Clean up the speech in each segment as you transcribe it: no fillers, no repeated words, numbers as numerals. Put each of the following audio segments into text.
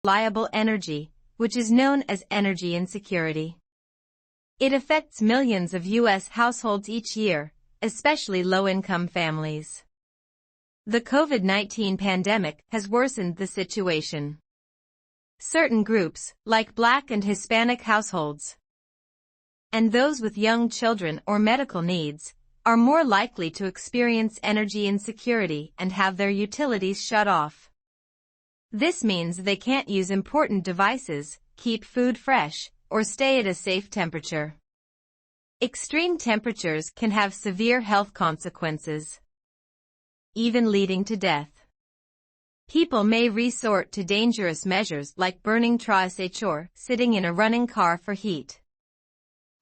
reliable energy, which is known as energy insecurity. It affects millions of U.S. households each year, especially low-income families. The COVID-19 pandemic has worsened the situation. Certain groups, like Black and Hispanic households, and those with young children or medical needs, are more likely to experience energy insecurity and have their utilities shut off. This means they can't use important devices, keep food fresh, or stay at a safe temperature. Extreme temperatures can have severe health consequences, even leading to death. People may resort to dangerous measures like burning trash or sitting in a running car for heat.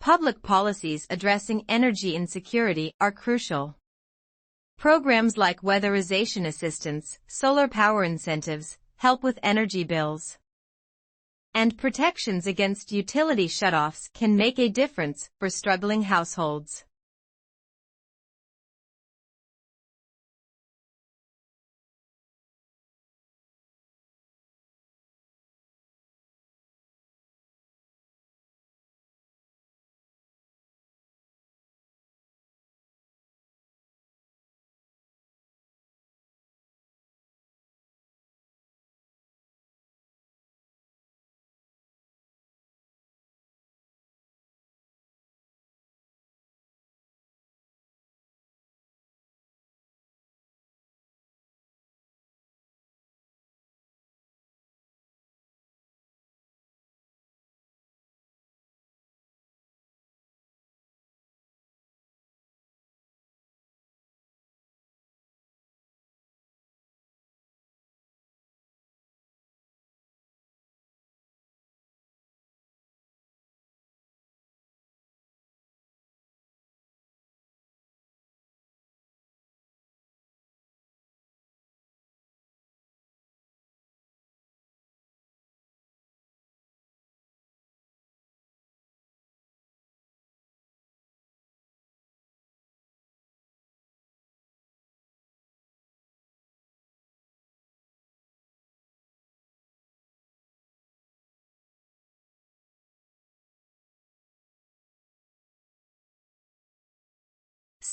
Public policies addressing energy insecurity are crucial. Programs like weatherization assistance, solar power incentives, help with energy bills, and protections against utility shutoffs can make a difference for struggling households.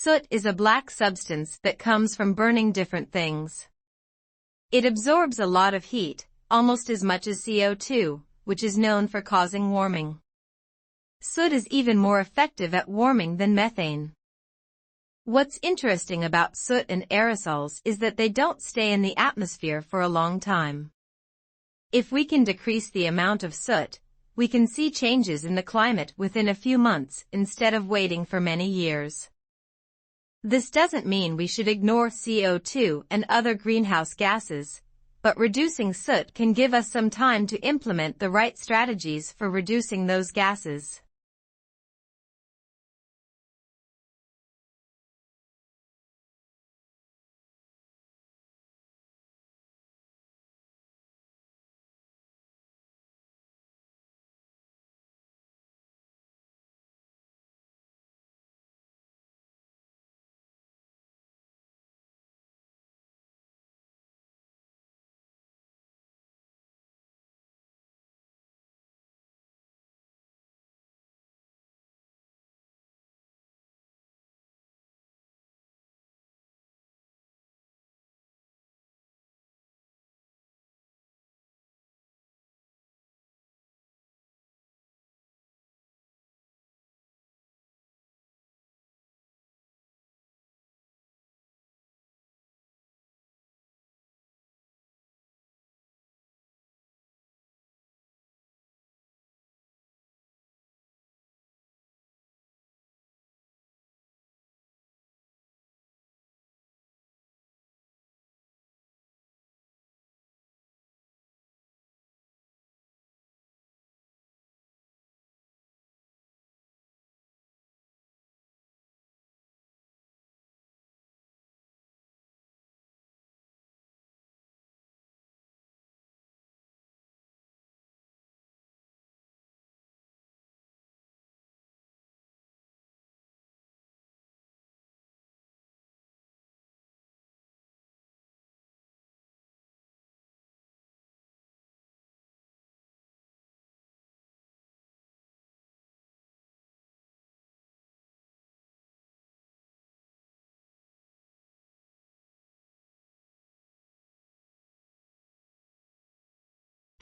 Soot is a black substance that comes from burning different things. It absorbs a lot of heat, almost as much as CO2, which is known for causing warming. Soot is even more effective at warming than methane. What's interesting about soot and aerosols is that they don't stay in the atmosphere for a long time. If we can decrease the amount of soot, we can see changes in the climate within a few months instead of waiting for many years. This doesn't mean we should ignore CO2 and other greenhouse gases, but reducing soot can give us some time to implement the right strategies for reducing those gases.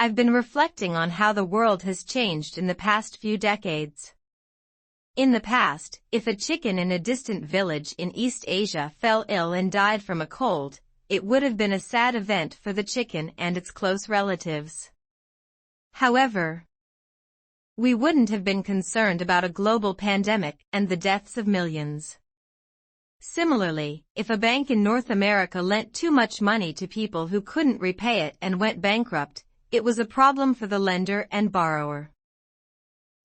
I've been reflecting on how the world has changed in the past few decades. In the past, if a chicken in a distant village in East Asia fell ill and died from a cold, it would have been a sad event for the chicken and its close relatives. However, we wouldn't have been concerned about a global pandemic and the deaths of millions. Similarly, if a bank in North America lent too much money to people who couldn't repay it and went bankrupt, it was a problem for the lender and borrower.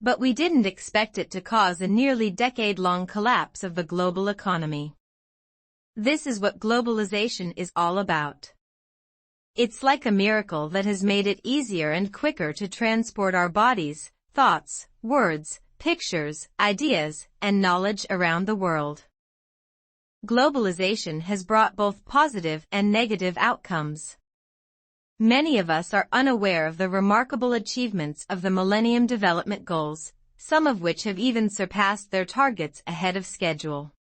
But we didn't expect it to cause a nearly decade-long collapse of the global economy. This is what globalization is all about. It's like a miracle that has made it easier and quicker to transport our bodies, thoughts, words, pictures, ideas, and knowledge around the world. Globalization has brought both positive and negative outcomes. Many of us are unaware of the remarkable achievements of the Millennium Development Goals, some of which have even surpassed their targets ahead of schedule.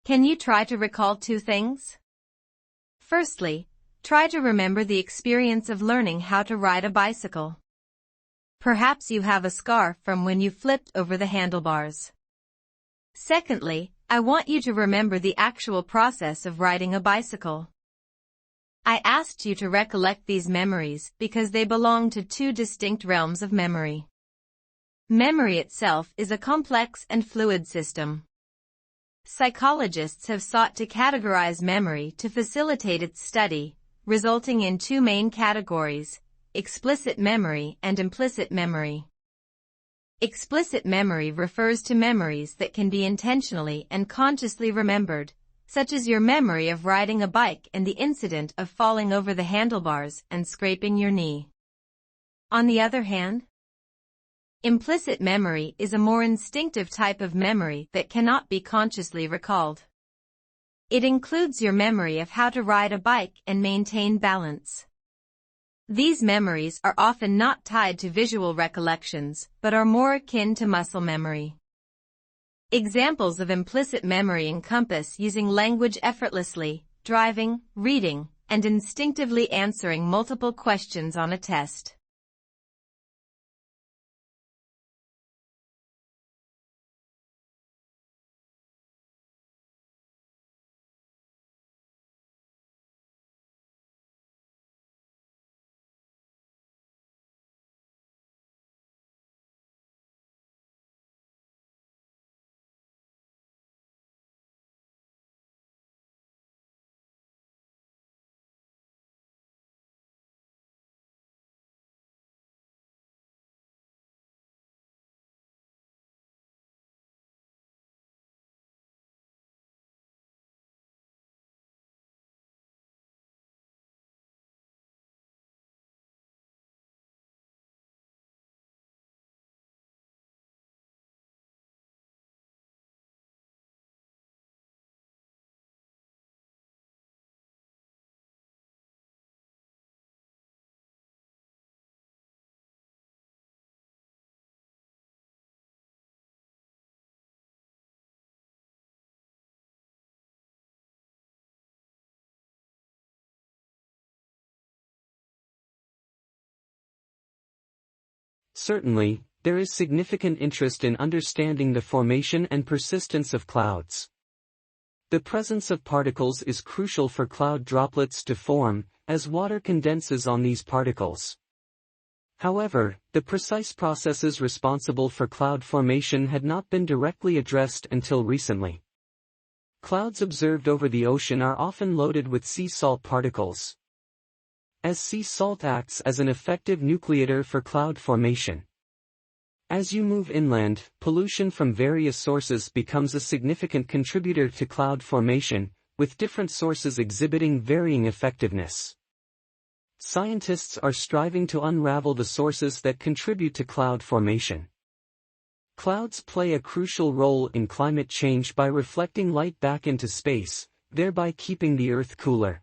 Can you try to recall two things? Firstly, try to remember the experience of learning how to ride a bicycle. Perhaps you have a scar from when you flipped over the handlebars. Secondly, I want you to remember the actual process of riding a bicycle. I asked you to recollect these memories because they belong to two distinct realms of memory. Memory itself is a complex and fluid system. Psychologists have sought to categorize memory to facilitate its study, resulting in two main categories: explicit memory and implicit memory. Explicit memory refers to memories that can be intentionally and consciously remembered, such as your memory of riding a bike and the incident of falling over the handlebars and scraping your knee. On the other hand, implicit memory is a more instinctive type of memory that cannot be consciously recalled. It includes your memory of how to ride a bike and maintain balance. These memories are often not tied to visual recollections, but are more akin to muscle memory. Examples of implicit memory encompass using language effortlessly, driving, reading, and instinctively answering multiple questions on a test. Certainly, there is significant interest in understanding the formation and persistence of clouds. The presence of particles is crucial for cloud droplets to form, as water condenses on these particles. However, the precise processes responsible for cloud formation had not been directly addressed until recently. Clouds observed over the ocean are often loaded with sea salt particles, as sea salt acts as an effective nucleator for cloud formation. As you move inland, pollution from various sources becomes a significant contributor to cloud formation, with different sources exhibiting varying effectiveness. Scientists are striving to unravel the sources that contribute to cloud formation. Clouds play a crucial role in climate change by reflecting light back into space, thereby keeping the Earth cooler.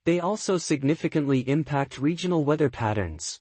They also significantly impact regional weather patterns.